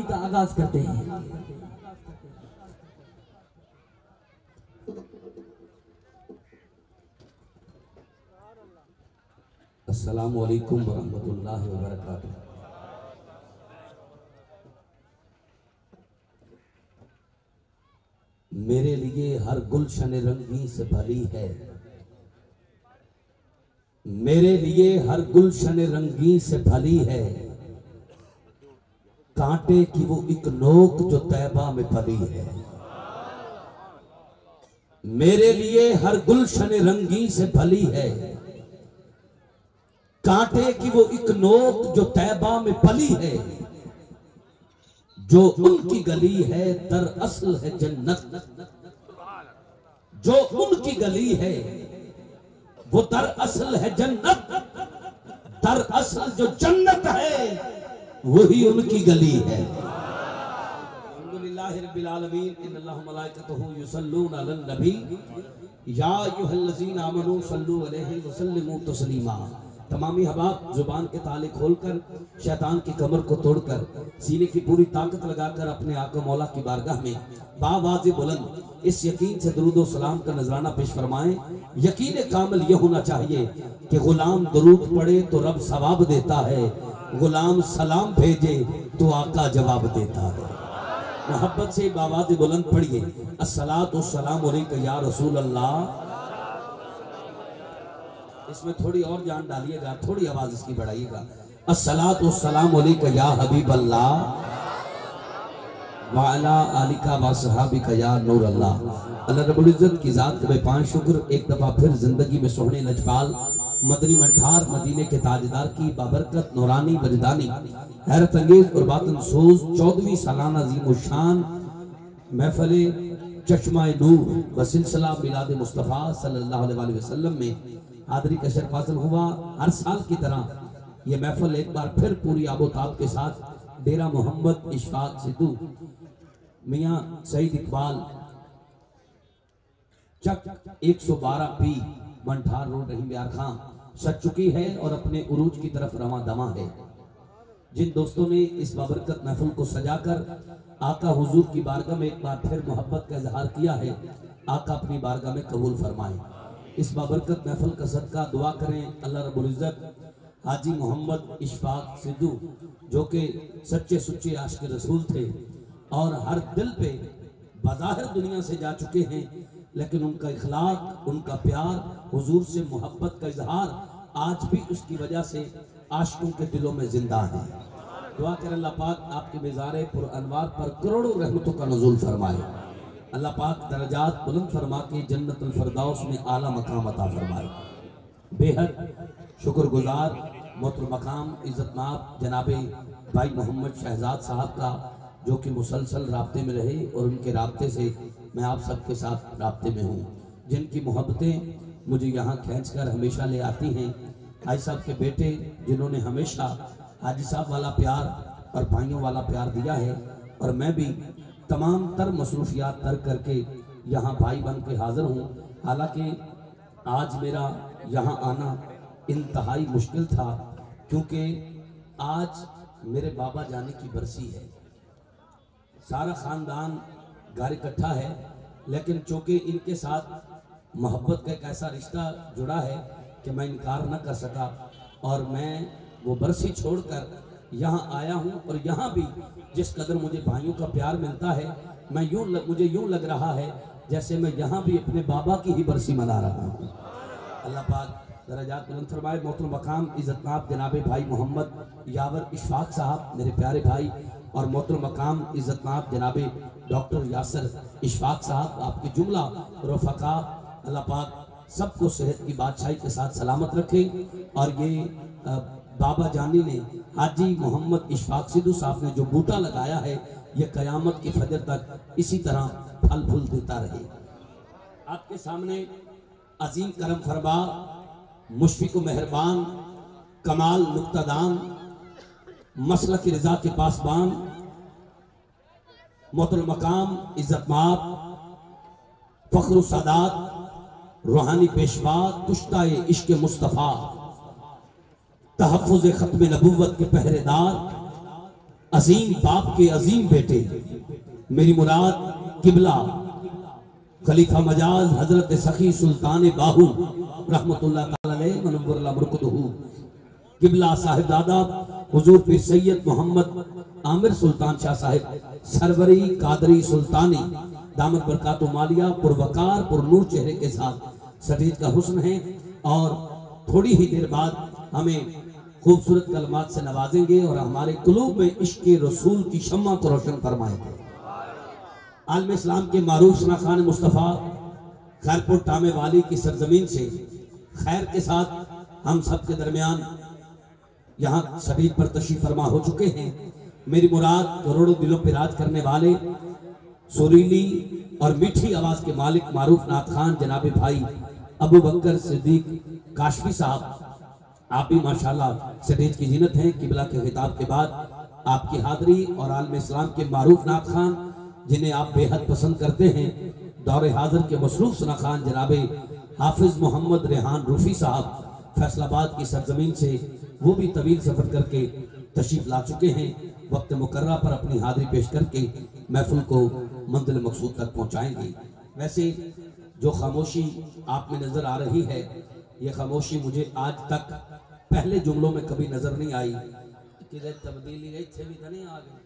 का आगाज करते हैं। अस्सलामु अलैकुम वरहमतुल्लाहि वबरकातुहू। मेरे लिए हर गुलशन रंगी से भली है, मेरे लिए हर गुलशन रंगी से भली है, कांटे की वो एक नोक जो तैबा में फली है। मेरे लिए हर गुलशन रंगी से भली है, कांटे की वो एक नोक जो तैबा में फली है। जो उनकी गली है दरअसल है जन्नत, जो उनकी गली है वो दरअसल है जन्नत, दरअसल जो जन्नत है वही उनकी गली है। अल्हम्दुलिल्लाहि रब्बिल आलमीन, इन्नल्लाह मलाइकतहु युसल्लूना अलन नबी या अय्युहल्लज़ीना आमनू सल्लु अलैहि व सल्लिमू तस्लीमा। तमामी हबाब जुबान के ताले खोलकर शैतान की कमर को तोड़कर सीने की पूरी ताकत लगाकर अपने आका मौला की बारगाह में बावाज़े बुलंद इस यकीन से दुरूद व सलाम का नजराना पेश फरमाएं। यकीन कामिल यह होना चाहिए कि गुलाम दुरूद पढ़े तो रब सवाब देता है, गुलाम सलाम भेजे तो आका जवाब देता है। मोहब्बत से बावाज़े बुलंद पढ़िए, अस्सलातु वस्सलामु अलैका या रसूल अल्लाह। इसमें थोड़ी और जान डालिएगा, थोड़ी आवाज इसकी बढ़ाइएगा। अस्सलातु वस्सलामु अलैका या हबीब अल्लाह व अला आलिका व सहाबिका या नूर अल्लाह। अल्लाह रब्बुल इज्जत की जात का बेपान शुक्र, एक दफा फिर जिंदगी में सोहने लजपाल मदनी मंठार मदीने के ताजदार की बाबरकत नूरानी वजदानी हैरत अंगेज और बातन सोज 14वीं सालाना अजीम शान महफिल चश्मा नूर व सिलसिला मिलाद मुस्तफ़ा सल्लल्लाहु अलैहि वसल्लम में हाज़री का शर्फ हासिल हुआ। हर साल की तरह यह महफिल एक बार फिर पूरी आबोताब के साथ डेरा मोहम्मद इशफाक सिद्धू मियाँ सईद इकबाल चक 112 पी मंठार रोड रहीम यार खां सज चुकी है और अपने उरूज की तरफ रवां दवा है। जिन दोस्तों ने इस बाबरकत महफिल को सजाकर आका हुजूर की बारगाह में एक बार फिर मोहब्बत का इजहार किया है, आका अपनी बारगाह में कबूल फरमाए। इस बाबरकत महफिल का सदका दुआ करें अल्लाह रब्बुल इज्जत हाजी मोहम्मद इशफाक सिद्धू जो कि सच्चे सुच्चे आशिक रसूल थे और हर दिल पे बज़ाहिर दुनिया से जा चुके हैं, लेकिन उनका इखलाक, उनका प्यार, हुजूर से मोहब्बत का इजहार आज भी उसकी वजह से आशिकों के दिलों में जिंदा है। दुआ करें अल्लाह पाक आपके मिज़ारे पुर अनवार पर करोड़ों रहमतों का नुज़ूल फरमाए। अल्लाह पाक दरजात बुलंद फरमा के जन्नतुल फिरदौस में आला मकाम अता फरमाए। बेहद शुक्रगुजार मोहतरम मकाम इज़्ज़तनाब जनाबे भाई मोहम्मद शहजाद साहब का, जो कि मुसलसल राब्ते में रहे और उनके राब्ते से मैं आप सबके साथ राब्ते में हूँ, जिनकी मोहब्बतें मुझे यहाँ खींच कर हमेशा ले आती हैं। हाजी साहब के बेटे जिन्होंने हमेशा हाजी साहब वाला प्यार और भाइयों वाला प्यार दिया है, और मैं भी तमाम तर मसरूफियात तर करके यहाँ भाई बन के हाजिर हूँ। हालांकि आज मेरा यहाँ आना इंतहाई मुश्किल था, क्योंकि आज मेरे बाबा जाने की बरसी है। सारा ख़ानदान घर इकट्ठा है, लेकिन चूँकि इनके साथ मोहब्बत का एक ऐसा रिश्ता जुड़ा है कि मैं इनकार न कर सका, और मैं वो बरसी छोड़कर यहाँ आया हूँ। और यहाँ भी जिस कदर मुझे भाइयों का प्यार मिलता है, मैं मुझे यूँ लग रहा है जैसे मैं यहाँ भी अपने बाबा की ही बरसी मना रहा हूँ। अल्लाह पाक दरजात बुलंद फरमाए। मोहतरम मकाम इज़्ज़तनाब जनाबे भाई मोहम्मद यावर इशफाक साहब मेरे प्यारे भाई, और मोहतरम मकाम इज़्ज़तनाब जनाबे डॉक्टर यासर इशफाक साहब, आपके जुमला रफ़क़ा अल्लाह पाक सबको सेहत की बादशाही के साथ सलामत रखे। और ये बाबा जानी ने हाजी मोहम्मद इशफाक सिद्धू साहब ने जो बूटा लगाया है, ये क़यामत के फजर तक इसी तरह फल फूल देता रहे। आपके सामने अजीम करम फरमा, मुशफिक मेहरबान, कमाल नुक्तादान, मसलक की रजा के पासबान, मोहतरम मकाम इज़्ज़तमाब, फ़ख्र सादात, रूहानी पेशवा, कुश्ता-ए इश्क़ मुस्तफ़ा, तहफ़्फ़ुज़ ख़त्म नबुव्वत के पहरेदार, अजीम बाप के अजीम बेटे, मेरी मुराद किबला खलीफा मजाज हजरत सखी सुल्तान बाहू रहमतुल्लाह ताला अलैह मनव्वरल्लाह मुरकदहू, किबला साहिबजादा हुजूर पीर सैयद मोहम्मद आमिर सुल्तान शाह साहिब सरवरी कादरी सुल्तानी दामद बरकात मालिया पुरवकार पुरनूर चेहरे के साथ सदीद का हुस्न है और थोड़ी ही देर बाद हमें खूबसूरत कलमात से नवाजेंगे और हमारे कुलूब में इश्क रसूल की शम्मा को रोशन फरमाएंगे। आलम इस्लाम के मारूफ शना खान मुस्तफ़ा खैरपुर टामे वाली की सरजमीन से खैर के साथ हम सब के दरमियान यहाँ सदीद पर तशरीफ फरमा हो चुके हैं। मेरी मुराद करोड़ों दिलों पर राज करने वाले सुरीली और मीठी आवाज के मालिक मारूफ नाथ खान जनाबे भाई अबू बकर सिद्दीक काशफी साहब, आप भी माशाल्लाह स्टेज की जीनत हैं। किबला के खिताब के बाद आपकी हाजिरी और आलम इस्लाम के मारूफ नाथ खान जिन्हें आप बेहद पसंद करते हैं, दौरे हाजिर के मसरूफ सना खान जनाबे हाफिज मोहम्मद रेहान रूफी साहब फैसलाबाद की सरजमीन से वो भी तवील सफर करके तशरीफ ला चुके हैं। वक्त मुकर्रा पर अपनी हाजिरी पेश करके महफिल को मंजिल मकसूद तक पहुंचाएंगे। वैसे जो खामोशी आप में नजर आ रही है, ये खामोशी मुझे आज तक पहले जुमलों में कभी नजर नहीं आई। तब्दीली नहीं आ गई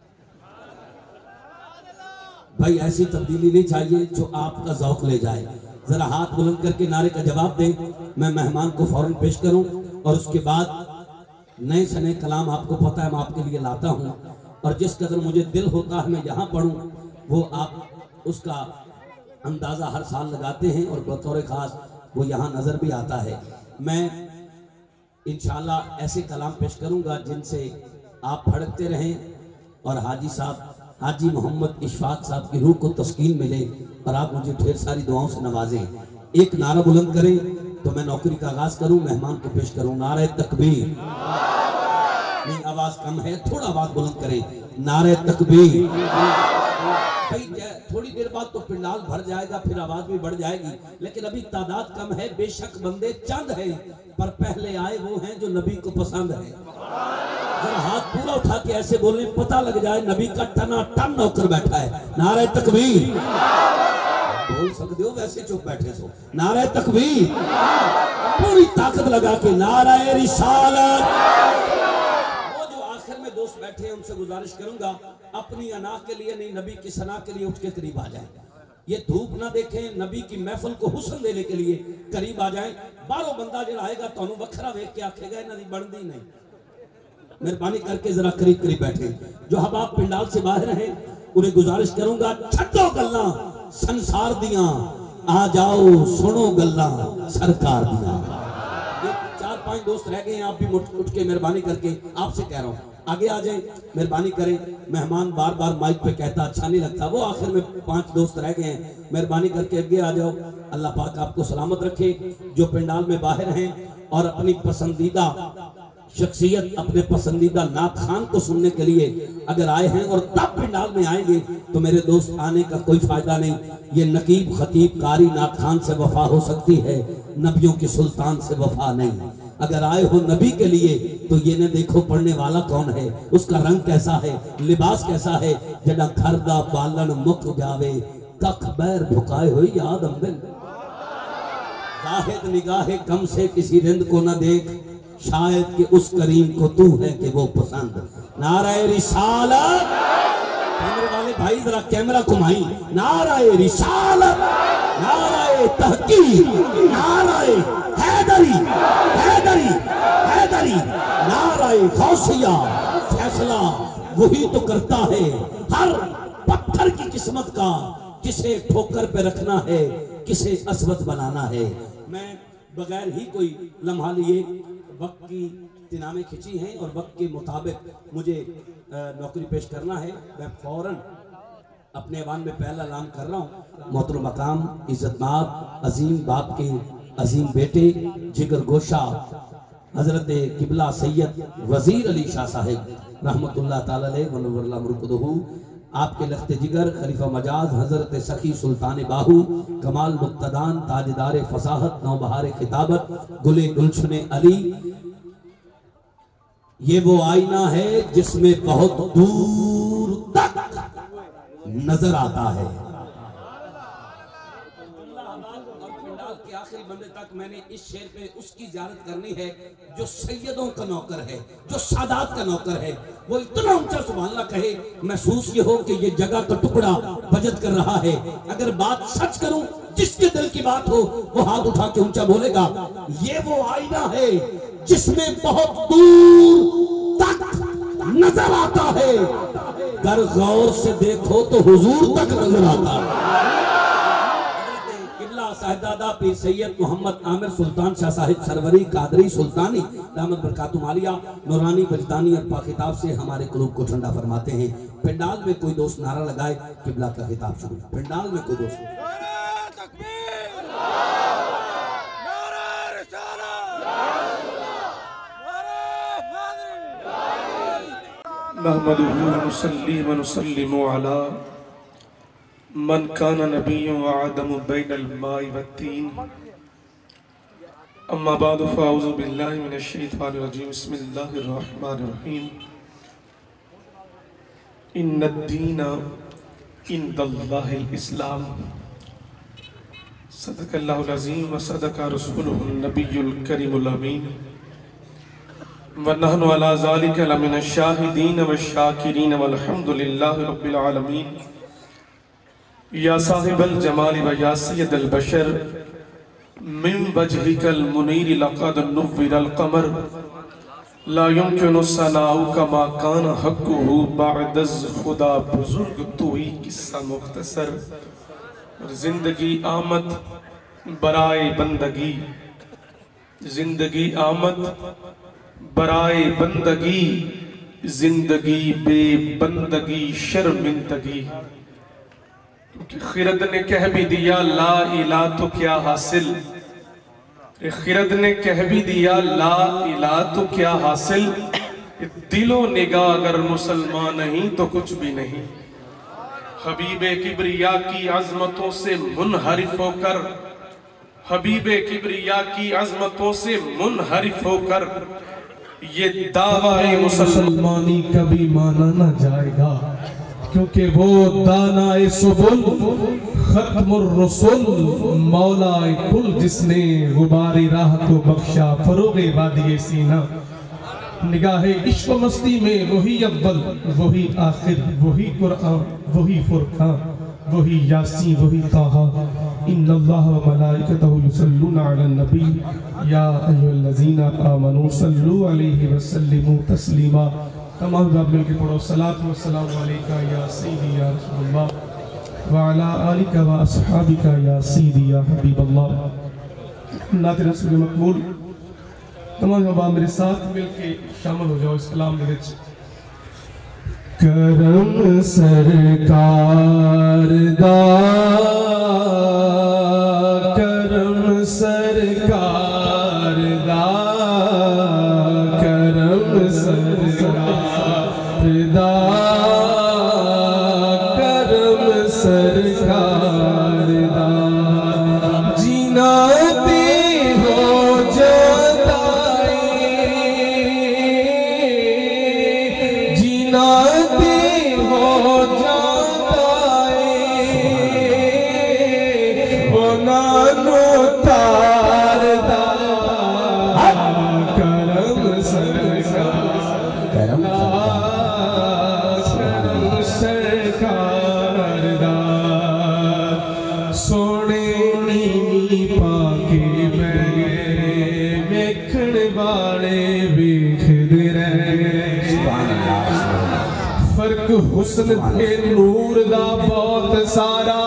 भाई, ऐसी तब्दीली नहीं चाहिए जो आपका ज़ौक़ ले जाए। जरा हाथ बुलंद करके नारे का जवाब दें, मैं मेहमान को फौरन पेश करूं और उसके बाद नए से नए कलाम आपको पता है मैं आपके लिए लाता हूं और जिस कदर मुझे दिल होता है मैं यहाँ पढ़ूं वो आप उसका अंदाज़ा हर साल लगाते हैं और बतौर ख़ास वो यहाँ नज़र भी आता है। मैं इंशाअल्लाह ऐसे कलाम पेश करूँगा जिनसे आप फड़कते रहें और हाजी साहब हाजी मोहम्मद इशफाक साहब की रूह को तस्कीन मिले और आप मुझे ढेर सारी दुआओं से नवाजें। एक नारा बुलंद करें तो मैं नौकरी का आगाज करूं, मेहमान को पेश करूं। नारे तकबीर, नहीं आवाज कम है, थोड़ा आवाज बुलंद करें। नारे तकबीर। भाई थोड़ी देर बाद तो पिंडाल भर जाएगा, फिर आवाज भी बढ़ जाएगी, लेकिन अभी तादाद कम है। बेशक बंदे चंद हैं, पर पहले आए वो हैं जो नबी को पसंद है। जरा हाथ पूरा उठा के ऐसे बोलने पता लग जाए नबी का टना टन होकर बैठा है। नारे तकबीर बोल सकते हो, वैसे चुप बैठे सो। नारे तकबीर पूरी ताकत लगा के। नारे रिसालत। वो जो आखिर में दोस्त बैठे हैं उनसे गुजारिश करूंगा अपनी अना के लिए नहीं नबी की सना के लिए उठ के करीब आ जाए। ये धूप ना देखें, नबी की महफिल को हुस्न देने के लिए करीब आ जाए। बारों बंदा जो आएगा तो वखरा वेख के आखेगा इन्हां दी बनदी नहीं। मेहरबानी करके जरा करीब करीब बैठे। जो हम आप पिंडाल से बाहर हैं उन्हें गुजारिश करूंगा छड्डो गल्लां संसार दियां, आ जाओ सुनो गल्लां सरकार दियां। 4-5 दोस्त रह गए हैं, आप भी उठ के मेहरबानी करके आपसे कह रहा हूँ आगे आ जाए, मेहरबानी करें। मेहमान बार बार माइक पे कहता अच्छा नहीं लगता, वो आखिर में 5 दोस्त रह गए हैं, मेहरबानी करके आगे आ जाओ। अल्लाह पाक आपको सलामत रखे। जो पिंडाल में बाहर हैं और अपनी पसंदीदा शख्सियत अपने पसंदीदा नात खान को सुनने के लिए अगर आए हैं और तब पिंडाल में आएंगे तो मेरे दोस्त आने का कोई फायदा नहीं। ये नकीब खतीब कारी नात खान से वफा हो सकती है, नबियों के सुल्तान से वफा नहीं। अगर आए हो नबी के लिए तो ये न देखो पढ़ने वाला कौन है, उसका रंग कैसा है, लिबास कैसा है। जड़ा घर दा बालन मुक जावे कख बैर भुकाए हुई याद अम्बिन। जाहिद निगाहे कम से किसी रिंद को न देख, शायद कि उस करीम को तू है कि वो पसंद। नाराए रिसालत। कैमरे वाले भाई जरा कैमरा घुमाई। नाराए रिसालत, नाराए तहकीक, नाराए हैदरी, हैदरी, हैदरी, नाराए गौसिया। फैसला वही तो करता है हर पत्थर की किस्मत का, किसे ठोकर पे रखना है, किसे असवत बनाना है। मैं बगैर ही कोई लम्हा लिए वक्त की तिनामे खिंची हैं और वक्त के मुताबिक मुझे नौकरी पेश करना है। मैं फौरन अपने ऐवान में पहला ऐलान कर रहा हूँ। मोहतरम मकाम इज्जतमाब अजीम बाप के अजीम बेटे जिगर गोशा हजरत किबला सैयद वजीर अली शाह साहिब रहमतुल्लाह ताला अलैह व नव्वरल्लाह मुरकदहू, आपके लख्ते जिगर खलीफा मजाज हजरत सखी सुल्तान बाहू कमाल मुक्तदान ताजदार फसाहत नौबहार खिताबत गुले गुलशन अली, ये वो आईना है जिसमें बहुत दूर तक नजर आता है। और पंडाल के आखिरी बंदे तक मैंने इस शेर पे उसकी ज़ियारत करनी है जो सैयदों का नौकर है, जो सादात का नौकर है। वो इतना ऊंचा सुभान अल्लाह कहे, महसूस ये हो कि ये जगह का टुकड़ा बजत कर रहा है। अगर बात सच करूं, जिसके दिल की बात हो वो हाथ उठा के ऊंचा बोलेगा, ये वो आईना है जिसमें बहुत दूर तक नजर आता है। अगर गौर से देखो तो हुजूर तक नजर आता है। किबला साहिबजादा पीर सैयद मोहम्मद आमिर सुल्तान शाह साहिब सरवरी कादरी सुल्तानी दामद बरकातुहु आलिया नूरानी बजदानी और पाखिताब से हमारे कुलूब को ठंडा फरमाते हैं। पंडाल में कोई दोस्त नारा लगाए, किबला का खिताब शुरू। पंडाल में कोई दोस्त नहमदुहु व नुसल्ली व नुसल्लिमु अला मन काना नबिय्युन व आदमु बैनल माइ व तीन। अम्मा बादु फ़अऊज़ु बिल्लाहि मिनश शैतानिर रजीम। बिस्मिल्लाहिर रहमानिर रहीम। इन्नद्दीना इंदल्लाहिल इस्लाम। सदक़ल्लाहुल अज़ीम व सदक़ा रसूलुहुन नबियुल करीमुल अमीन। व नहनु अला ज़ालिका लमिनश शाहिदीन व शाकिरीन वल्हम्दुलिल्लाहि रब्बिल आलमीन। या साहिबल जमाल व या सय्यदल बशर मिन वजहिकल मुनीर लक़द नुव्विरल क़मर ला युमकिनु सनाउ कमा कान हक़्क़ुहु बअदज़ खुदा बुज़ुर्ग तू ही किस्सा मुख्तसर। जिंदगी आमद बराए बंदगी, जिंदगी आमद बराए बंदगी, जिंदगी बेबंदगी शर्मिंदगी। खिरद ने कह भी दिया ला इला तो क्या हासिल, खिरद ने कह भी दिया ला इला तो क्या हासिल। दिलो निगाह अगर मुसलमान नहीं तो कुछ भी नहीं। हबीबे किब्रिया की अजमतों से मुनहरिफ होकर, हबीबे किब्रिया की अजमतों से मुनहरिफ होकर ये दावा मुसलमानी कभी माना न जाएगा, क्योंकि वो दानाए सुबुल खत्मुर रसूल मौलाए कुल जिसने गुबारी राह को बख्शा फरोगे वादिए सीना। निगाहे इश्क मस्ती में वही अव्वल वही आखिर, वही कुरान वही फुरकान वही यासीन वही ताहा। इन्नल्लाह व मलाइकतहु युसल्लूना अलन नबी या अय्युहल्लज़ीना आमनू सल्लू अलैहि व सल्लिमू तस्लीमा। तमाम बाप मिल के पढ़ो सलातु व सलामु अलैका या सय्यदी या रसूलल्लाह व अला आलिका व अस्हाबिका या सय्यदी या हबीबल्लाह। नात रसूल मकबूल तमाम बाप मेरे साथ मिल के शामिल हो जाओ इस कलाम में। करम सरकार दा, करम सरकार दा, करम सरकार दा, करम सरकार दा। जीना दे हो जताए, जीना हुस्न थे नूर दा बहुत सारा,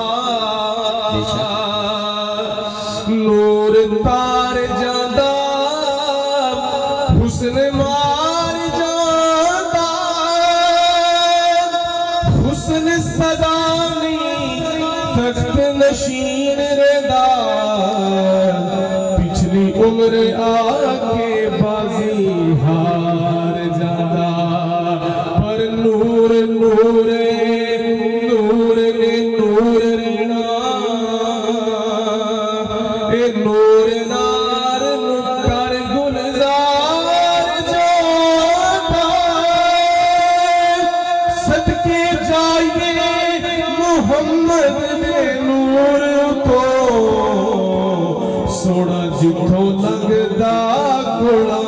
नूर तार जादा हुस्न मार जादा। हुस्न सदानी तख्त नशीन रेदा, पिछली उम्र आके बाजी हार जादा। पर नूर नूर नूर ने नूर रेना, ए नूर नार कर गुलजार जो मुहम्मद दे नूर तो सोना जिथों लगदा घोड़ा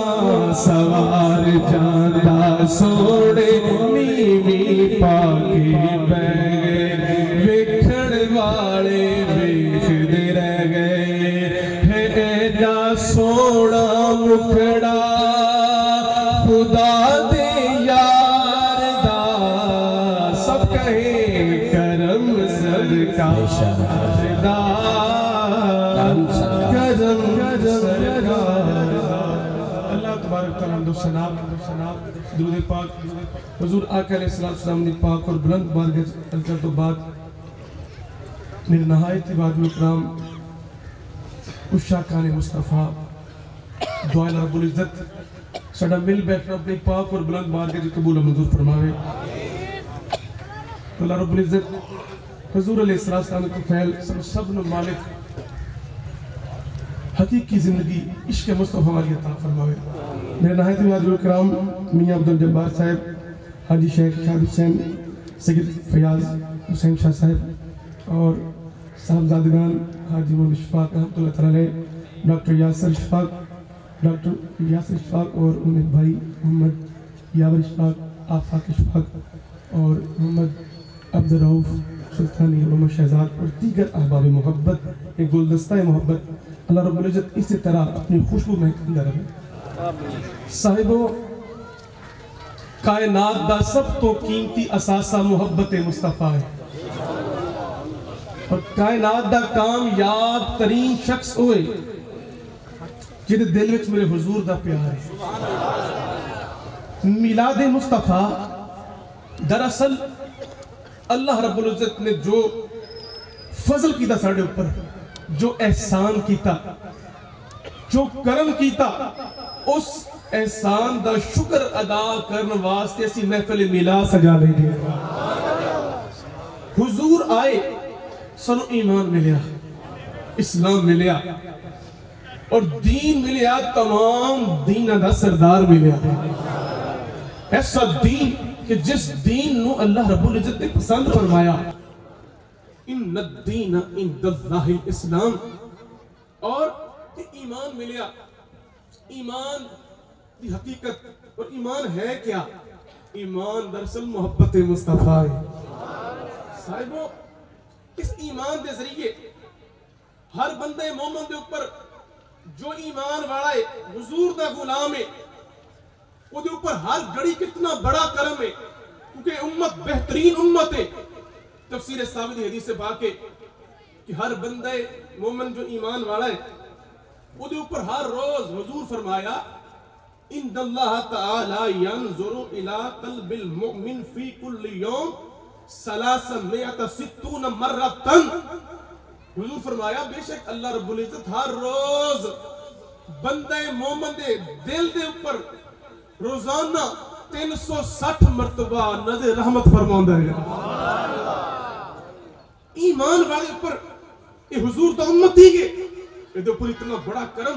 सवार जांदा सोने नीवी पाके बह गए वेखण वाले वेखदे रह गए है एडा सोना मुखड़ा खुदा दे यार दा सब कहे करम सदका दा करम सदका अल्लाह तबारक तआला हमदो सना दुरूद पाक हुजूर आका अलैहिस्सलाम ने पाक और बुलंद बारगाह तो बाद मेरे नहायत इबादत इकराम उशा खान मुस्तफ़ा दुआ रब्बुल इज्जत साडा मिल बैठना अपनी पाक और बुलंद बारगाह च कबूल मंजूर फरमावे। अल्लाह रब्बुल इज्जत हुजूर अलैहिस्सलाम के फैल सब नु मालिक हकीकी जिंदगी इश्क मुस्तफ़ा वाली अता फरमावे। मेरे नहायत इबादत इकराम मियां अब्दुल जब्बार साहब, हाजी शेख शाह हुसैन, सैयद फयाज हुसैन शाह साहब और साहबजादगान हाजी मोहम्मद इशफाक रहमतुल्लाह तआला, डॉक्टर यासिर इशफाक और उनके भाई मोहम्मद यावर इशफाक, आफाक इशफाक और मोहम्मद अब्दुल रऊफ सुल्तानी, मोहम्मद शहजाद और दीगर अहबाब मोहब्बत, एक गुलदस्ता मोहब्बत अल्लाह रब्बुल इज्जत इसी तरह अपनी खुशबू में अंदर रहे। साहिबो, कायनात दा सब तो कीमती असासा मोहब्बत मुस्तफ़ा है और कायनात दा कामयाब तरीन शख्स होए जिहदे दिल विच मेरे हुजूर दा प्यार है। मिलाद मुस्तफ़ा दरअसल अल्लाह रब्बुल इज्जत ने जो फजल कीता साडे ऊपर, जो एहसान कीता, जो करम कीता, उस एहसान दा शुक्र अदा करने वास्ते असी महफिल मिलाद सजा लेंगे। हुजूर आए, सानू ईमान मिलिया, इस्लाम मिलिया और दीन मिलिया, तमाम दीन दा सरदार मिलिया। ऐसा दीन कि जिस दीन नू अल्लाह रब्बुल इज्जत ने पसंद फरमाया, इन्ना दीन इंदल्लाहिल इस्लाम, और ईमान मिलिया। ईमान की हकीकत और ईमान है क्या? ईमान दरअसल मोहब्बत मुस्तफ़ा है। साहिबो, इस ईमान के जरिए हर बंदे मोमिन के ऊपर जो ईमान वाला है, हुजूर दा गुलाम है, उसके ऊपर हर घड़ी कितना बड़ा करम है, क्योंकि उम्मत बेहतरीन उम्मत है। तफसीर साबित हदीस से बाके कि हर बंदे मोमिन जो ईमान वाला है, उसके ऊपर हर रोज हुजूर फरमाया, इन्नल्लाह तआला यंजुरु इला क़ल्बिल मुमिन फी कुल्ली यौम 360 मर्रतन। हुजूर फरमाया, बेशक अल्लाह रब्बुल इज्जत हर रोज बंदे मोमिन दे दिल दे ऊपर रोजाना 360 मरतबा नजर रहमत फरमांदा है। ईमान वाले ऊपर ये हुजूर दा उम्मती के इहदे ऊपर इतना बड़ा करम।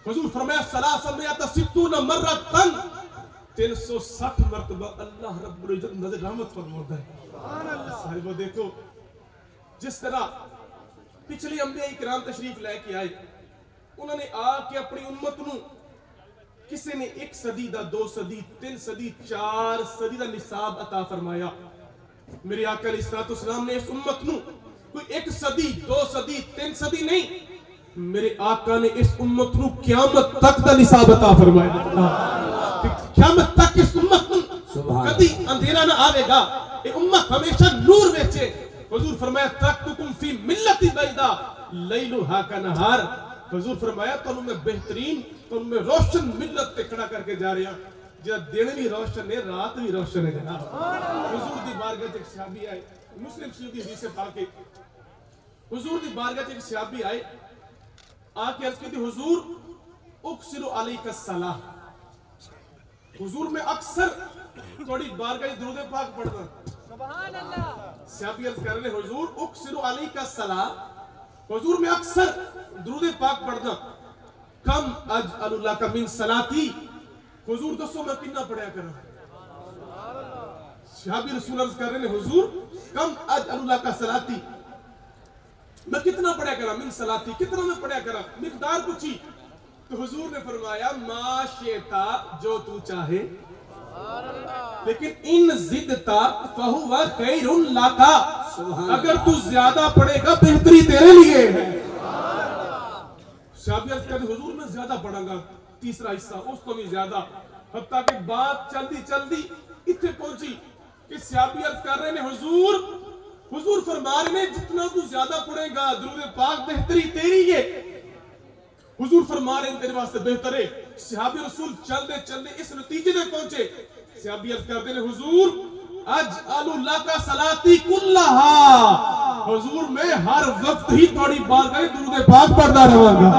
हुजूर फरमाया, 360 मर्रतन, 360 मरतबा अल्लाह रब्बुल इज्जत नजर रहमत फरमांदा है। साहिबो, देखो जिस तरह पिछले अंबिया इकराम तशरीफ लेके आए, उन्होंने आके अपनी उम्मत नू किसी ने 1 सदी दा, 2 सदी, 3 सदी, 4 सदी दा निसाब अता फरमाया। मेरे आका अलैहिस्सलाम ने इस उम्मत नू कोई 1 सदी, 2 सदी, 3 सदी नहीं, मेरे आका ने इस उम्मत नू क़यामत तक दा निसाब अता फरमाया। क़यामत तक इस उम्मत नू कभी अंधेरा ना आवेगा, ये उम्मत हमेशा नूर बेचे। हुजूर फरमाया, तरक्तुकुम फी मिल्लति बैदा लैलुहा कनहार। हुजूर फरमाया, तो मैं बेहतरीन, तो मैं रोशन मिल्लत पे खड़ा करके जा रहा, जब दिन भी रोशन है, रात भी रोशन है। जनाब, हुजूर दी बारगाह च एक सहाबी आए, मुस्लिम शरीफ दी हदीस से पाके हुजूर दी बारगाह च एक सहाबी आए, आके अर्ज की थी, हुजूर उक्सिरु अलैका सलाह। हुजूर मैं अक्सर थोड़ी बारगाह दुरूद पाक पढ़ता। सुभान अल्लाह। सहाबी अर्ज कर रहे, हुजूर उक्सिरु अलैका सलाह, हुजूर मैं अक्सर दुरूद पाक पढ़ता। कम अजअलु लका मिन सलाती, हुजूर दसो मैं कितना पढ़या करा। सहाबी रसूल अर्ज कर रहे, हुजूर कम अल्लाह का सलाती, मैं कितना पढ़ा करा, मिन सलाती, कितना मैं पढ़ा करा, मिकदार पूछी तो हुजूर ने फरमाया माशेता, जो तू चाहे, लेकिन इन जिद्दता फहुवा खैरुन लाका, अगर तू ज्यादा पढ़ेगा बेहतरी तेरे लिए है। शाबियत कहते हुजूर मैं ज्यादा पढ़ांगा, तीसरा हिस्सा उसको भी ज्यादा, हत्ता कि बात चलती चलती इतने पहुंची कि शाबियत कर रहे ने हुजूर फरमा रहे ने जितना तू ज्यादा पढ़ेगा दुरूद पाक बेहतरी तेरी है। हुजूर फरमा रहे तेरे वास्ते बेहतर है। सहाबी रसूल चलते चलते इस नतीजे में पहुंचे, सहाबी अर्ज करते ने हुजूर अजअलुल्लाह का सलाती कुल्लाहा, हुजूर मैं हर वक्त ही थोड़ी बारगाह दुरूद पाक पढ़दा रहूंगा।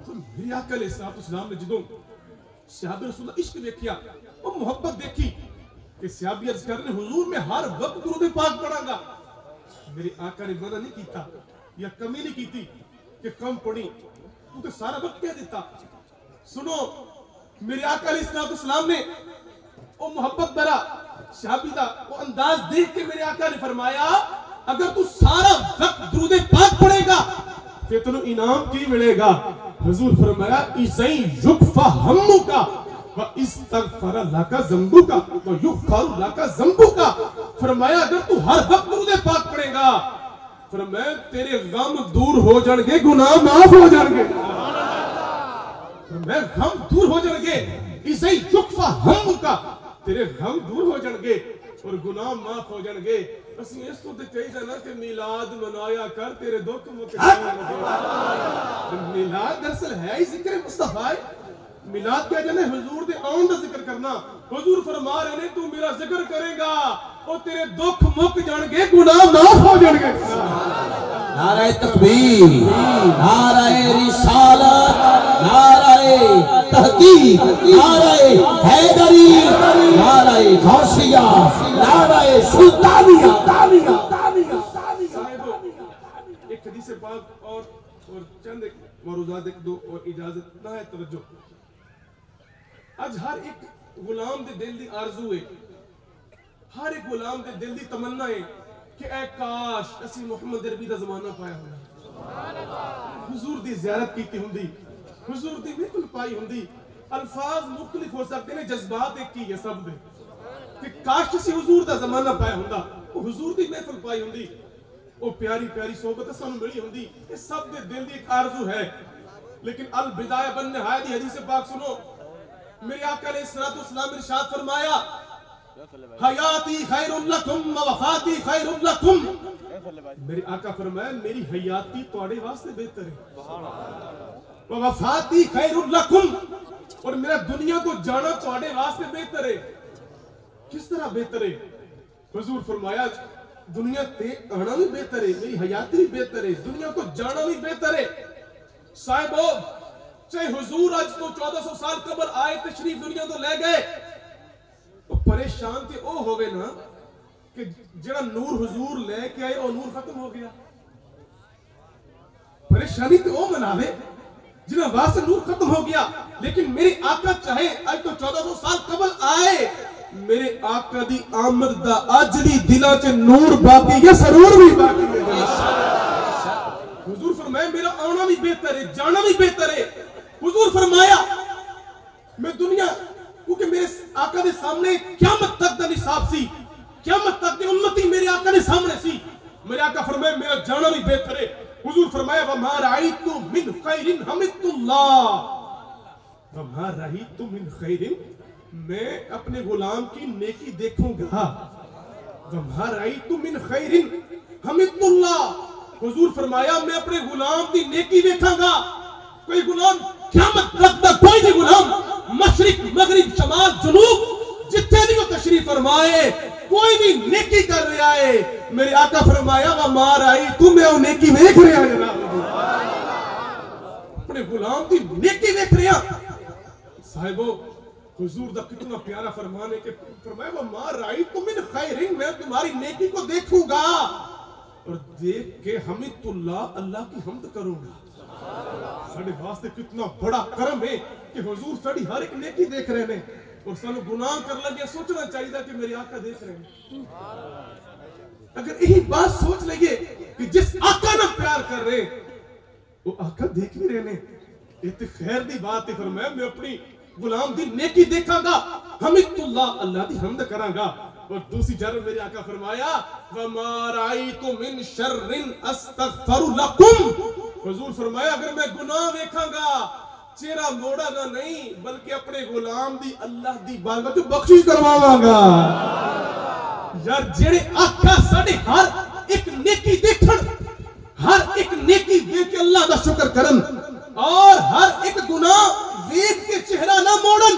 तो मेरे आका अलैहिस्सलाम ने जदों सहाबी रसूल इश्क देखिया और मोहब्बत देखी कि सहाबी अर्ज कर रहे हुजूर मैं हर वक्त दुरूद पाक पढ़ांगा, मेरे आका ने मना नहीं कीता या कमी नहीं कीती कि कम पढ़ी, तू तो सारा वक्त कह देता। सुनो मेरे आका अलैहिस्सलाम ने वो मोहब्बत भरा सहाबी दा वो अंदाज देख के मेरे आका ने फरमाया अगर तू सारा वक्त दुरूद पाक पढ़ेगा फिर तेनू इनाम की मिलेगा। हुजूर फरमाया इसई युक्फा हम्मुका व इस्तगफर लका ज़ंबुका व युगफर लका ज़ंबुका, फरमाया अगर तू हर वक्त दुरूद पाक पढ़ेगा फरमाया तेरे गम दूर हो जाएंगे, गुनाह माफ हो जाएंगे, फरमाया गम दूर हो जाएंगे, इसे युक्फा हम्मुका, तेरे गम दूर हो जाएंगे और गुनाह माफ हो जाएंगे। ਅਸੀਂ ਇਸ ਤੋਂ ਤੇ ਕਹੀਦਾ ਨਾ ਕਿ ਮਿਲਾਦ ਮਨਾਇਆ ਕਰ तेरे दुख मुक जाएंगे। मिलाद दरअसल है ही जिक्र मुस्तफा है। मिलाद क्या जाने हुजूर दे आउण दा जिक्र करना। हुजूर फरमा रहे ने तू मेरा जिक्र करेगा और तेरे दुख मुक जाएंगे, गुनाह माफ हो जाएंगे। नारे तकबीर, नारे रिसालत, नारे तहकीक, नारे हैदरी, नारे गौसिया, नारे सुल्तानिया। एक हदीस पाक और चंद एक मौरूज़ात देख दो और इजाजत ना है तवज्जो। आज हर एक गुलाम दे दिल दी आरज़ू है, हर एक गुलाम दे दिल दी तमन्ना है कि ऐ काश असी मुहम्मद अरबी दा ज़माना पाया होंदा, हुजूर दी ज़ियारत कीती हुंदी, हुजूर दी महफिल पाई हुंदी। अल्फाज मुख्तलिफ हो सकते हैं, जज्बात एक ही है सब दे कि काश असी हुजूर दा ज़माना पाया होंदा, वो हुजूर दी महफिल पाई हुंदी, वो प्यारी प्यारी सोहबत सानू मिली हुंदी। ये सब दे दिल दी एक आरज़ू है। लेकिन अल बिदाया बन निहाया दी हदीस पाक सुनो, मेरे आका अलैहिस्सलाम ने इरशाद फरमाया हयाती खैरुल लकुम व वफाती खैरुल लकुम, मेरे आका फरमाया मेरी हयाती तुम्हारे वास्ते बेहतर है, व वफाती खैरुल लकुम, और मेरा दुनिया को जाना तुम्हारे वास्ते बेहतर है। किस तरह बेहतर है? हुजूर फरमाया दुनिया ते आना भी बेहतर है, मेरी हयाती भी बेहतर है, दुनिया को जाना भी बेहतर है। साहिबो चाहे हुजूर आज तो 1400 साल कबल आए तशरीफ दुनिया तो ले गए, तो परेशान ते ओ हो गए ना कि जेड़ा नूर हुजूर लेके आए और नूर खत्म हो गया। परेशानी ते ओ मनावे जिन्हें वास्ते नूर खत्म हो गया। लेकिन मेरे आका चाहे आज तो 1400 साल कबल आए, मेरे आका दी आमद दा अज भी दिला च नूर बाकी है, सरूर भी बाकी है। हुजूर फरमाया मेरा आना भी बेहतर है, जाना भी बेहतर है। हुजूर फरमाया मैं दुनिया क्योंकि मेरे आका के सामने क़यामत तक दा निसाब सी, क़यामत तक दी उम्मती मेरे आका के सामने सी। मेरे आका फरमाया मेरा जाना भी बेहतर है। हुजूर फरमाया वमा राइतु मिन खैरिन हमिदुल्लाह, वमा राइतु मिन खैरिन, मैं अपने गुलाम की नेकी देखूंगा। वमा राइतु मिन खैरिन हमिदुल्लाह, हुजूर फरमाया मैं अपने गुलाम की नेकी देखांगा। कोई गुलाम क़यामत तक दा कोई भी गुलाम मशरिक मगरिब शमाल जुनूब जिथे भी वो तशरीफ फरमाए कोई भी नेकी कर रहा है, मेरे आका फरमाया वा मार आई तू मैं वो नेकी देख रहा है, अपने गुलाम की नेकी देख रहा। साहिबो हुजूर दा कितना प्यारा फरमान है कि फरमाया वा मार आई तू मिन खैरिन, मैं तुम्हारी नेकी को देखूंगा और देख के हमिदुल्लाह अल्लाह की हम्द करूंगा। साडे वास्ते कितना बड़ा करम है कि हुजूर साडी हर एक नेकी देख रहे हैं और सानू गुनाह कर लगे सोचना चाहिए कि मेरे आका देख रहे हैं। अगर यही बात सोच लेंगे कि जिस आका ना प्यार कर रहे वो आका देख भी रहे ने, ये तो खैर दी बात है। फरमाया मैं अपनी गुलाम दी नेकी देखांगा, हमिदुल्लाह अल्लाह दी हमद करांगा। और दूसरी जरब मेरे आका फरमाया वमा राइतु मिन शर्रिन अस्तगफिरु लकुम। हुजूर फरमाया अगर मैं गुनाह देखांगा चेहरा मोड़ागा नहीं, बल्कि अपने गुलाम दी अल्लाह दी बारगाह च बख्शिश करवावांगा। यार जेड़े आका साडे हर एक नेकी देखण, हर एक नेकी देख के अल्लाह दा शुक्र करन, और हर एक गुनाह देख के चेहरा ना मोड़न,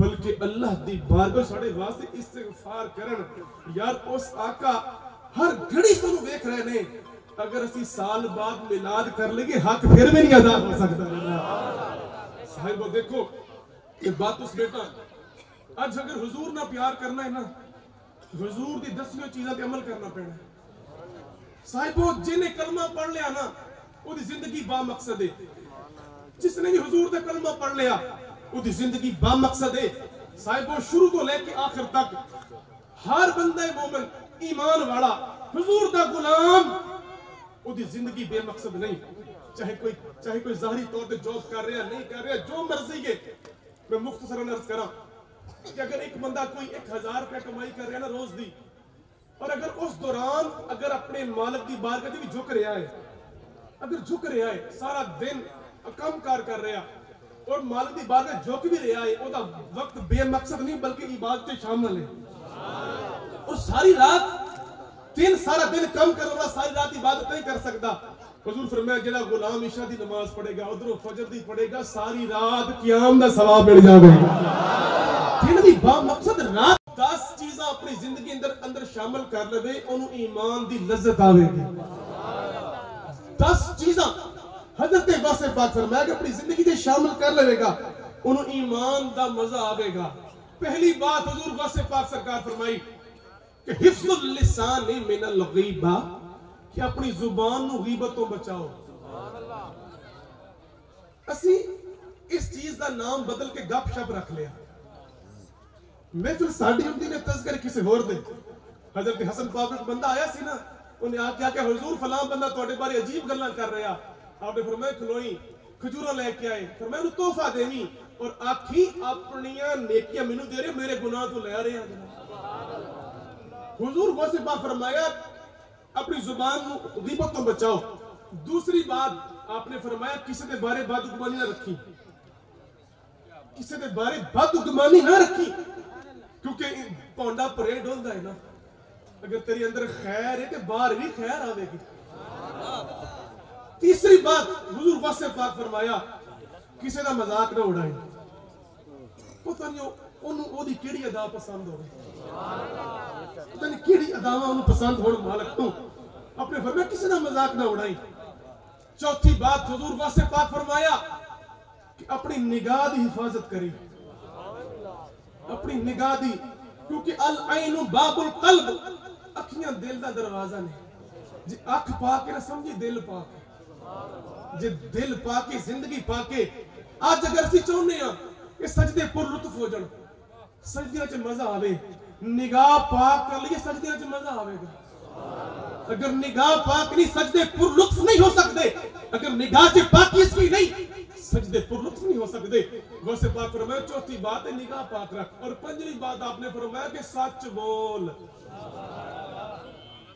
बल्कि अल्लाह दी बारगाह साडे वास्ते इस्तिगफार करन। यार उस आका हर घड़ी सानू देख रहे ने। अगर असी साल बाद मिलाद कर लेंगे हक फिर भी नहीं अदा हो सकता। साहिबो देखो ये बात उस बेटा आज अगर हुजूर ना प्यार करना है ना, हुजूर दी दसवीं चीज़ों पे अमल करना पैना है। साहिबो जिन्हें कलमा पढ़ लिया ना उसकी जिंदगी बामकसद है। जिसने भी हुजूर दा कलमा पढ़ लिया उसकी जिंदगी बामकसद है। साहिबो शुरू तो लेके आखिर तक हर बंदा मोमिन ईमान वाला हुजूर दा गुलाम उसकी जिंदगी बेमकसद नहीं। चाहे कोई ज़ाहिरी तौर पे जॉब कर रहा नहीं कर रहा, जो मर्जी है। मैं मुख्तसरन अर्ज करा कि अगर एक बंदा कोई 1000 रुपया कमाई कर रहा है ना रोज दी, और अगर उस दौरान अगर अपने मालिक की बारगाह च भी झुक रहा है, अगर झुक रहा है सारा दिन कम कार कर रहा और मालिक की बारगाह झुक भी रहा है, उसका वक्त बेमकसद नहीं बल्कि इबादत शामिल है। और सारी रात सारा दिन कम कर रहा, सारी रात इबादत नहीं कर सकता। हुजूर फरमाया जेड़ा गुलाम इशा दी नमाज पढ़ेगा, उधरों फजर दी पढ़ेगा, सारी रात क़याम दा सवाब मिल जाएगा। दिन दी बामकसद रात 10 चीज़ां अपनी जिंदगी अंदर शामिल कर लवे, ओनू ईमान दी लज्जत आवेगी। 10 चीज़ां हजरत वासे पाक फरमाया कि अपनी जिंदगी दे शामिल कर लेगा, ओनू ईमान दा मजा आवेगा। पहली बात हुजूर वासे पाक सरकार फरमाई कि हिफ्जुल लिसान मिनल गीबा, कि अपनी जुबान नु गीबत तो बचाओ। असी इस चीज का नाम बदल के गपशप रख लिया। महफिल साडी हुंदी ने तज़किर किसी होर दे। हजरत हसन पाक एक बंदा आया सी ना, उन्हें आख्या कि हुजूर फलां बंदा तुहाडे बारे अजीब गल्लां कर रहा। आपने फरमाया खलोई खजूरां लेके आए, फरमाया उन्हें तोहफा देवी और आखी अपनियां नेकियां मैनू दे रहे, मेरे गुनाह तो ले रहे हैं। हुजूर वासे पाक फरमाया अपनी जुबान को गीबत तो बचाओ। दूसरी बात आपने फरमाया किसी के बारे बदगुमानी ना रखी, किसी के बारे बदगुमानी ना रखी, क्योंकि पौंडा परेड होता है ना, अगर तेरे अंदर खैर है तो बाहर भी खैर आवेगी। तीसरी बात हुजूर वासे पाक फरमाया किसी का मजाक ना उड़ाए। पता नहीं ओनू ओदी केड़ी अदा पसंद होवे, पता नहीं केड़ी अदावां ओनू पसंद होण मालक तू। अपने फरमाया किसी का मजाक ना उड़ाई। चौथी बात हुजूर वासे पाक फरमाया कि अपनी निगाह दी हिफाजत करी, अपनी निगाह दी, क्योंकि अल ऐनु बाबुल कल्ब, अखियां दिल दा दरवाजा ने। जे अख पाके ना समझी दिल पाके, जे दिल पाके जिंदगी पाके। आज अगर असीं चाहुंदे आ कि सजदे पुर लुत्फ हो जाण, सजदियां च मजा आवे, निगाह पाक कर लिए सजदियां च मजा आवेगा। अगर निगाह पाक नहीं सजदे पुर लुत्फ नहीं हो सकते, अगर निगाह च पाकी इसकी नहीं सजदे पुर लुत्फ नहीं हो सकते। वैसे पाक फरमाया चौथी बात है निगाह पाक रख। और पंजवी बात आपने फरमाया कि सच बोल।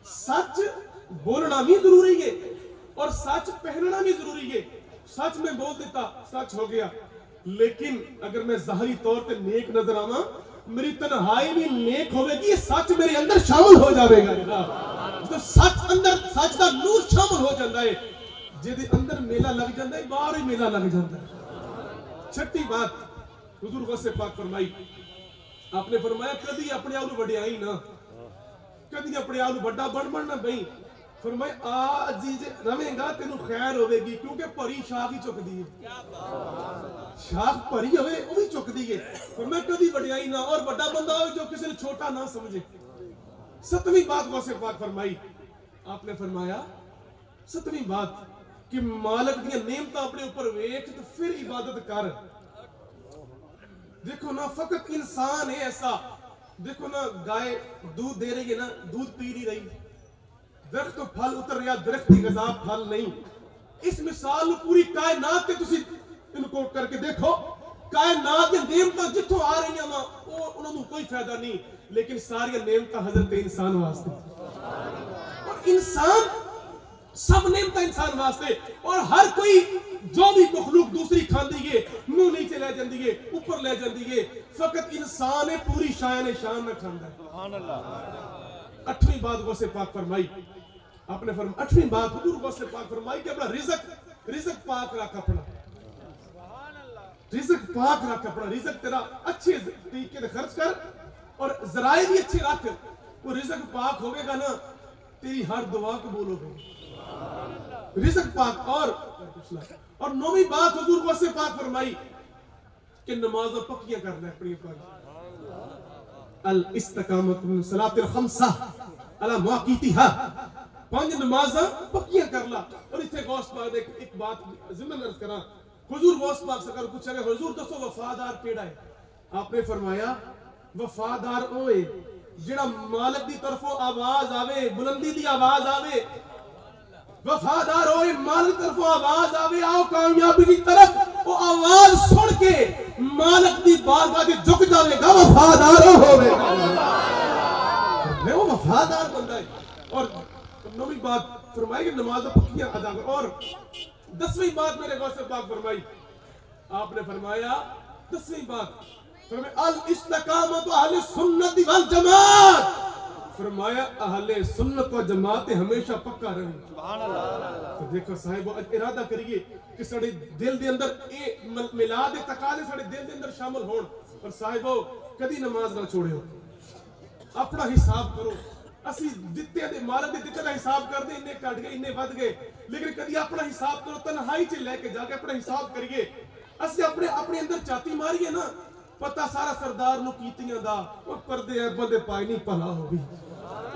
सच बोलना भी जरूरी है और सच पहनना भी जरूरी है। सच में बोल देता सच हो गया, लेकिन अगर मैं ज़ाहिरी तौर पे नेक नजर आवा, मेरी तन्हाई भी नेक होगी, सच मेरे अंदर शामिल हो जाएगा। तो सच अंदर सच का नूर शामिल हो जाता है, जिहदे अंदर मेला लग जाता है बाहर ही मेला लग जाता है। छठी बात हुजूर वासे पाक फरमाई, आपने फरमाया कदी अपने आप को वड्याई ना, कदी अपने आप को वड्डा बनना बई। फरमाया आज रवेगा तेन खैर होगी, क्योंकि भरी शाख ही चुकती है, शाख भरी होवे वो भी चुकती है। फरमाया कदी वड्याई ना और बड़ा बंदा हो जो किसी ने छोटा ना समझे। सतवीं बात वासे पाक फरमाई, आपने फरमाया सतवीं बात कि मालिक दी नेमत अपने ऊपर वेख तो फिर इबादत कर। देखो ना फकत इंसान है ऐसा देखो ना, गाय दूध दे रही है ना, दूध पी नहीं रही, दरख्त तो फल उतर रहा, दरख्त की गज़ा फल नहीं। इस मिसाल पूरी कायनात के तुसी इनको करके देखो, कायनात दी नेमतां जिथों आ रही ना वो उन्होंने कोई फायदा नहीं, लेकिन सारी नेमतां हजरत इंसान वास्ते। और इंसान सब नेमतां इंसान वास्ते, और हर कोई जो भी मखलूक दूसरी खांदी है मुंह नीचे ले जाती है, ऊपर ले जाती है, फकत इंसान पूरी शान शान में खांदा है। सुभान अल्लाह। 8वीं बात गौसे पाक फरमाई आपने, 8वीं बात हुजूर गौसे पाक फरमाई कि अपना रिज़्क पाक रख, अपना रिज़्क पाक रख, अपना रिज़्क तेरा अच्छे तरीके से खर्च कर और ज़राए भी अच्छे रख, वो रिज़्क पाक होगा ना, तेरी हर दुआ कबूल होगी। रिज़्क पाक। और 9वीं बात हुजूर गौसे पाक फरमाई कि नमाज़ पक्कियां करना अपनी अल इस्तिकामत मिन सलातिल खम्सा अला मवाक़ीतिहा, 5 नमाज़ां पक्कियां कर ला। और इथे गौस पाक दे एक बात ज़िम्मन अर्ज़ करा, हुजूर गौस पाक से पूछा गया हुजूर दसो वफादार केड़ा है? आपने फरमाया वफादार ओए जेड़ा मालिक दी तरफों आवाज आवे, बुलंदी दी आवाज आवे, वफादार होए मालिक तरफों आवाज आवे, आओ कामयाबी की तरफ, वो आवाज सुन के मालिक दी बारगाह में झुक जाएगा, वफादार होवेगा, वो वफादार बंदा है। और 9वीं बात फरमाई कि नमाज पक्कियां अदा कर। और 10वीं बात मेरे गौसे पाक फरमाई, आपने फरमाया 10वीं बात फरमाया अल इस्तिकामत अहले सुन्नत वल जमात, फरमाया अहले सुन्नत व जमात हमेशा पक्का रहे। सुभान अल्लाह। तो देखो साहिब इरादा करिए कि साडे दिल दे अंदर ए मिलाद दे तकाजे साडे दिल दे अंदर शामिल होण। और साहिबो कदी नमाज ना छोड़ियो, अपना हिसाब करो। असि दित्ते दे मालिक दे दित्ते दा हिसाब करदे, इन्ने घट गए इन्ने वध गए, लेकिन कदी अपना हिसाब करो, तन्हाई च लेके जाके अपना हिसाब करिए। असि अपने अंदर छाती मारिए ना, पता सारा सरदार नु कीतियां दा ओ पर्दे ऐ बंदे पाई नहीं भला हो भी,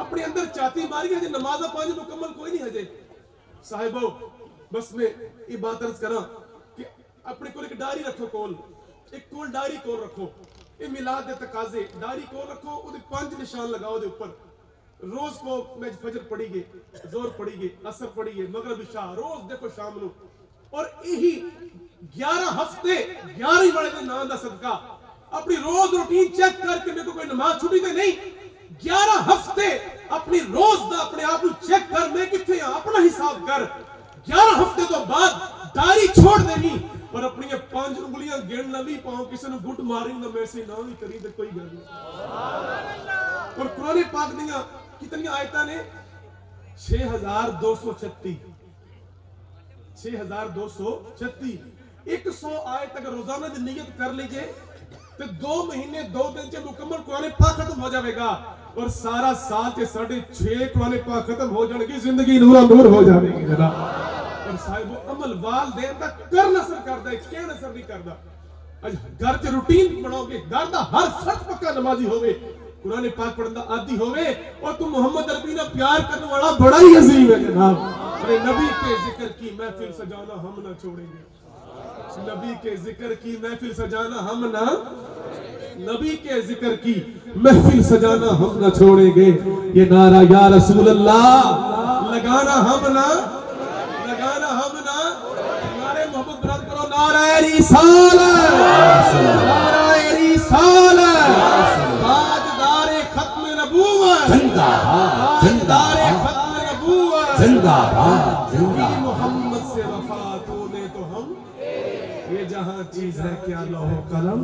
अपने अंदर छाती मारिए जे नमाज़ 5 मुकम्मल कोई नहीं हजे। साहिबो बस मैं ये बात अर्ज करा कि अपने को एक डायरी रखो, कोल डायरी कोल रखो, ये मिलाद दे तकाजे डायरी कोल रखो, ओदे 5 निशान लगाओ दे ऊपर। रोज को मैं फजर पढ़ीगे, जोर पढ़ीगे, असर पढ़ीगे, मगरिब इशा, रोज देखो शाम नु। और यही 11 हफ्ते 11 वाले दे नाम दा सदका अपनी रोज रूटीन चेक करके मेरे को कोई नमाज छुटी तो नहीं, 11 हफ्ते अपनी रोज दा अपने आप को चेक कर, मैं किथे हां अपना हिसाब कर। 11 हफ्ते तो बाद डायरी छोड़ देनी और अपनी 5 उंगलियां गिनना भी पाऊं, किसी ने गुट मारी ना मैं से ना भी करी तो कोई गल नहीं। सुभान अल्लाह। और कुरान पाक दियां कितनी आयतां ने? 6236 6236 100 आयत अगर रोजाना की नियत कर लीजिए तो 2 महीने 2 दिन से मुकम्मल कुरान पाक खत्म हो जाएगा। और सारा साल के 6.5 कुरान पाक खत्म हो जाएगी, जिंदगी नूर नूर हो जाएगी जनाब। और साहिब अमल वालदैन दा कर नसर करदा है, क्या नसर नहीं करदा। आज घर च रूटीन बनाओगे, घर दा हर फर्द पक्का नमाजी होवे, कुरान पाक पढ़ने का आदी होवे, और तुम मोहम्मद अरबी ना प्यार करने वाला बड़ा ही अजीम है जनाब। अरे नबी के जिक्र की महफिल सजाना हम ना छोड़ेंगे, नबी के जिक्र की महफिल सजाना हम ना, नबी के जिक्र की महफिल सजाना हम ना छोड़ेंगे। ये नारा या रसूल अल्लाह लगाना हम ना, लगाना हम ना। नारे मोहब्बत बुलंद करो, नारा रिसालत, नारा रिसालत, ताजदारे खत्म नबूवत जिंदाबाद, ताजदारे खत्म नबूवत जिंदाबाद, जिंदाबाद। मोहम्मद से वफा तूने तो हम, ये जहां चीज है क्या लौह कलम